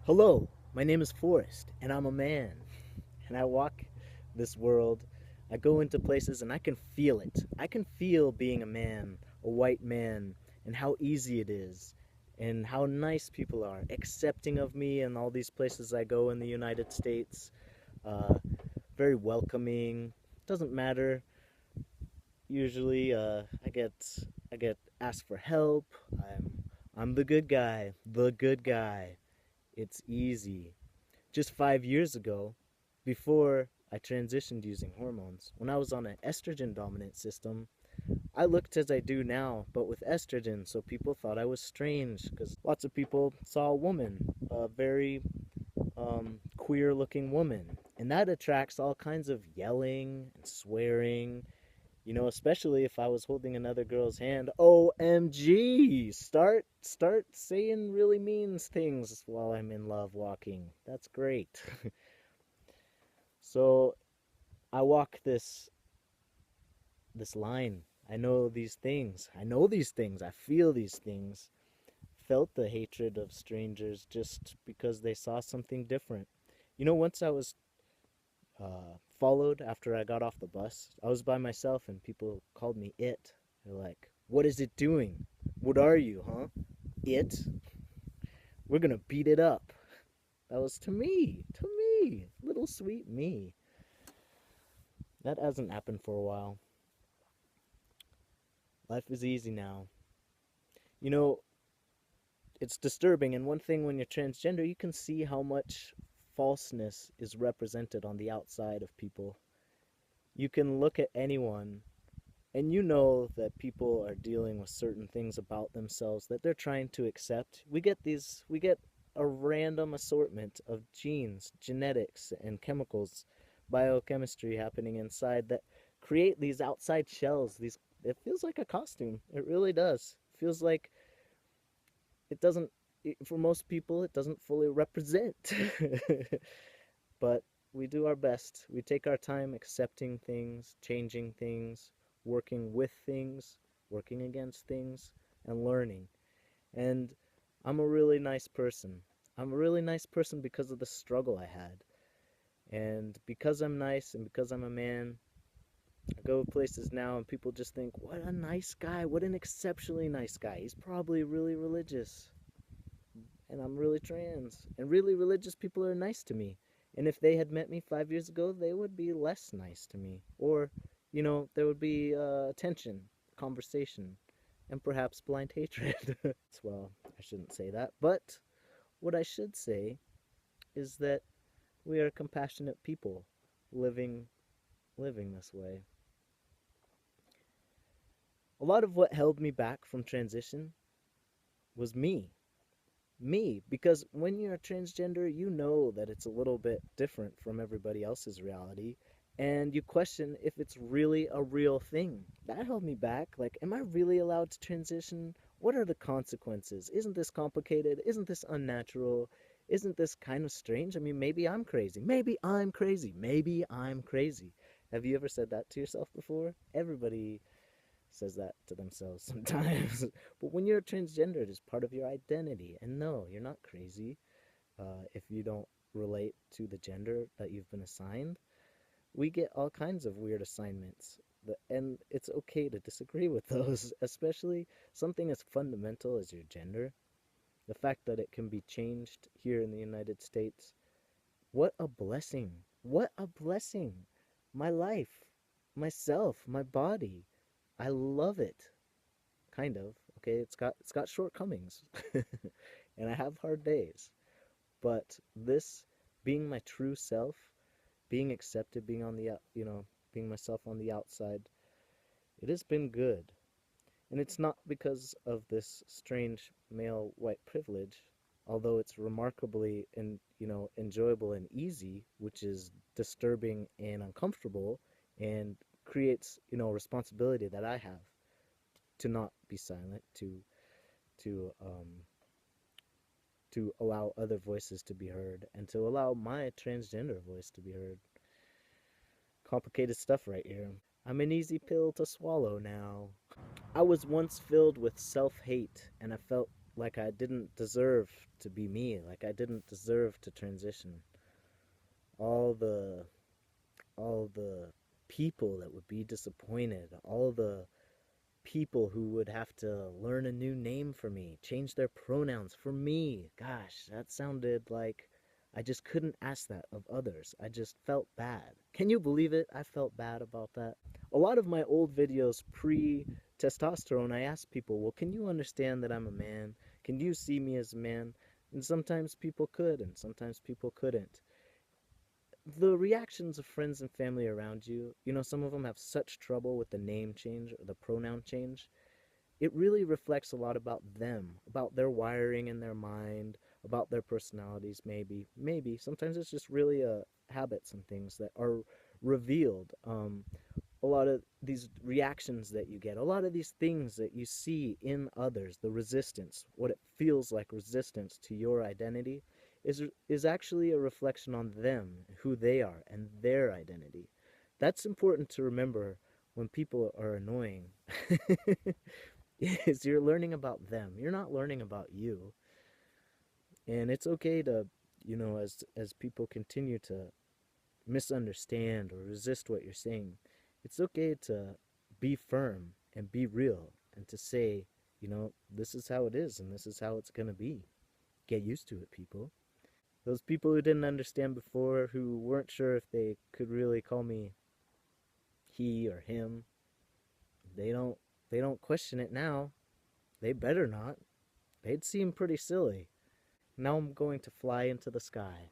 Hello, my name is Forrest, and I'm a man. And I walk this world. I go into places and I can feel it. I can feel being a man, a white man, and how easy it is, and how nice people are, accepting of me in all these places I go in the United States. Uh, Very welcoming. Doesn't matter. Usually, I get asked for help. I'm the good guy. The good guy. It's easy. Just 5 years ago, before I transitioned using hormones, when I was on an estrogen dominant system, I looked as I do now, but with estrogen, so people thought I was strange because lots of people saw a woman, a very queer looking woman, and that attracts all kinds of yelling and swearing. Especially if I was holding another girl's hand. OMG! Start saying really mean things while I'm in love walking. That's great. So I walk this line. I know these things. I know these things. I feel these things. Felt the hatred of strangers just because they saw something different. Once I was followed after I got off the bus. I was by myself and people called me it. They're like, "What is it doing? What are you, huh? It? We're gonna beat it up." That was to me, little sweet me. That hasn't happened for a while. Life is easy now. You know, it's disturbing, and one thing when you're transgender, you can see how much falseness is represented on the outside of people. You can look at anyone and you know that people are dealing with certain things about themselves that they're trying to accept. We get a random assortment of genes, genetics, and chemicals, biochemistry happening inside that create these outside shells. It feels like a costume. It really does. It feels like it doesn't for most people it doesn't fully represent. But we do our best. We take our time accepting things, changing things, working with things, working against things, and learning. And I'm a really nice person. I'm a really nice person because of the struggle I had. And because I'm nice and because I'm a man, I go places now and people just think, what a nice guy, what an exceptionally nice guy. He's probably really religious. And I'm really trans. And really religious people are nice to me. And if they had met me 5 years ago, they would be less nice to me. Or, there would be tension, conversation, and perhaps blind hatred. Well, I shouldn't say that. But what I should say is that we are compassionate people living living this way. A lot of what held me back from transition was me, because when you're transgender, you know that it's a little bit different from everybody else's reality, and you question if it's really a real thing. That held me back. Like, am I really allowed to transition? What are the consequences? Isn't this complicated? Isn't this unnatural? Isn't this kind of strange? I mean, maybe I'm crazy. Maybe I'm crazy. Maybe I'm crazy. Have you ever said that to yourself before? Everybody says that to themselves sometimes. But when you're transgender, it is part of your identity. And no, you're not crazy if you don't relate to the gender that you've been assigned. We get all kinds of weird assignments. And it's okay to disagree with those, especially something as fundamental as your gender. The fact that it can be changed here in the United States. What a blessing. What a blessing. My life, myself, my body. I love it. Kind of. Okay, it's got shortcomings. And I have hard days. But this being my true self, being accepted, being on the being myself on the outside, it has been good. And it's not because of this strange male white privilege, although it's remarkably enjoyable and easy, which is disturbing and uncomfortable and creates, responsibility that I have to not be silent, to allow other voices to be heard and to allow my transgender voice to be heard. Complicated stuff right here. I'm an easy pill to swallow now. I was once filled with self-hate and I felt like I didn't deserve to be me, like I didn't deserve to transition. All the all the people that would be disappointed, all the people who would have to learn a new name for me, change their pronouns for me. Gosh, that sounded like I just couldn't ask that of others. I just felt bad. Can you believe it? I felt bad about that. A lot of my old videos pre testosterone, I asked people, well, can you understand that I'm a man? Can you see me as a man? And sometimes people could, and sometimes people couldn't. The reactions of friends and family around you, some of them have such trouble with the name change or the pronoun change. It really reflects a lot about them, about their wiring in their mind, about their personalities, maybe. Maybe. Sometimes it's just really habits and things that are revealed. A lot of these reactions that you get, a lot of these things that you see in others, the resistance, what it feels like resistance to your identity, is actually a reflection on them, who they are, and their identity. That's important to remember when people are annoying. Is you're learning about them. You're not learning about you. And it's okay to, as people continue to misunderstand or resist what you're saying, it's okay to be firm and be real and to say, this is how it is and this is how it's going to be. Get used to it, people. Those people who didn't understand before, who weren't sure if they could really call me he or him, they don't they don't question it now. They better not. They'd seem pretty silly. Now I'm going to fly into the sky.